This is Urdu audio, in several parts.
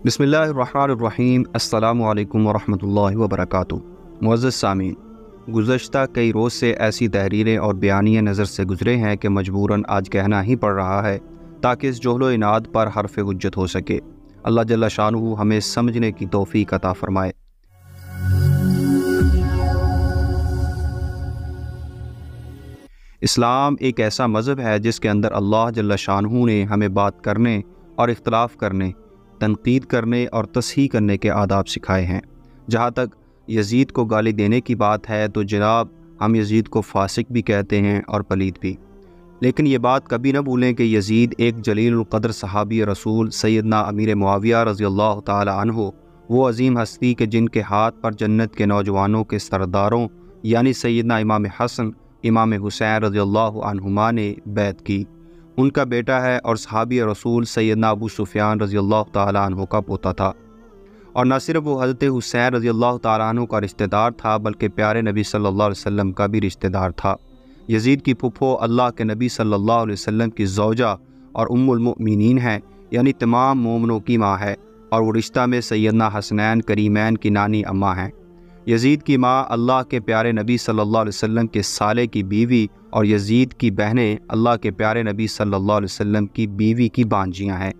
بسم اللہ الرحمن الرحیم۔ السلام علیکم ورحمۃ اللہ وبرکاتہ۔ معزز سامعین، گزشتہ کئی روز سے ایسی تحریریں اور بیانیے نظر سے گزرے ہیں کہ مجبوراً آج کہنا ہی پڑ رہا ہے تاکہ اس جہل و عناد پر حرف حجت ہو سکے۔ اللہ جل شانہ ہمیں سمجھنے کی توفیق عطا فرمائے۔ اسلام ایک ایسا مذہب ہے جس کے اندر اللہ جل شانہ نے ہمیں بات کرنے اور اختلاف کرنے، تنقید کرنے اور تصحیح کرنے کے آداب سکھائے ہیں۔ جہاں تک یزید کو گالی دینے کی بات ہے تو جناب ہم یزید کو فاسق بھی کہتے ہیں اور پلید بھی، لیکن یہ بات کبھی نہ بھولیں کہ یزید ایک جلیل القدر صحابی رسول سیدنا امیر معاویہ رضی اللہ تعالی عنہ، وہ عظیم ہستی کہ جن کے ہاتھ پر جنت کے نوجوانوں کے سرداروں یعنی سیدنا امام حسن، امام حسین رضی اللہ عنہما نے بیعت کی، ان کا بیٹا ہے اور صحابی رسول سیدنا ابو سفیان رضی اللہ تعالیٰ عنہ کا پوتا تھا۔ اور نہ صرف وہ حضرت حسین رضی اللہ تعالیٰ عنہ کا رشتہ دار تھا بلکہ پیارے نبی صلی اللہ علیہ وسلم کا بھی رشتہ دار تھا۔ یزید کی پھپھو اللہ کے نبی صلی اللہ علیہ وسلم کی زوجہ اور ام المؤمنین ہیں، یعنی تمام مومنوں کی ماں ہے، اور وہ رشتہ میں سیدنا حسنین کریمین کی نانی اماں ہیں۔ یزید کی ماں اللہ کے پیارے نبی صلی اللہ علیہ وسلم کے سالے کی بیوی اور یزید کی بہنیں اللہ کے پیارے نبی صلی اللہ علیہ وسلم کی بیوی کی بانجیاں ہیں۔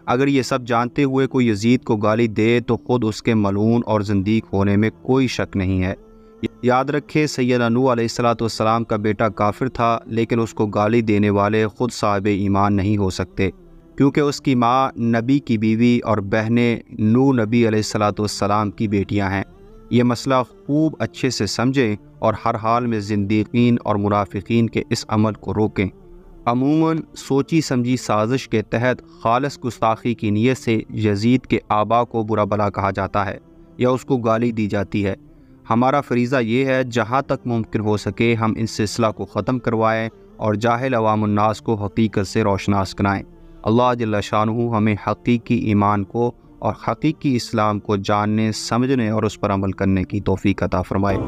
اگر یہ سب جانتے ہوئے کوئی یزید کو گالی دے تو خود اس کے ملعون اور زندیق ہونے میں کوئی شک نہیں ہے۔ یاد رکھے سیدنا نوح علیہ السلام کا بیٹا کافر تھا، لیکن اس کو گالی دینے والے خود صاحب ایمان نہیں ہو سکتے، کیونکہ اس کی ماں نبی کی بیوی اور بہنیں نوح نبی علیہ السلام کی بیٹیاں ہیں۔ یہ مسئلہ خوب اچھے سے سمجھیں اور ہر حال میں زندیقین اور منافقین کے اس عمل کو روکیں۔ عموماً سوچی سمجھی سازش کے تحت خالص گستاخی کی نیت سے یزید کے آبا کو برا بلا کہا جاتا ہے یا اس کو گالی دی جاتی ہے۔ ہمارا فریضہ یہ ہے جہاں تک ممکن ہو سکے ہم اس سلسلہ کو ختم کروائیں اور جاہل عوام الناس کو حقیقت سے روشناس کرائیں۔ اللہ جل شانہ ہمیں حقیقی ایمان کو اور حقیقی اسلام کو جاننے، سمجھنے اور اس پر عمل کرنے کی توفیق عطا فرمائے۔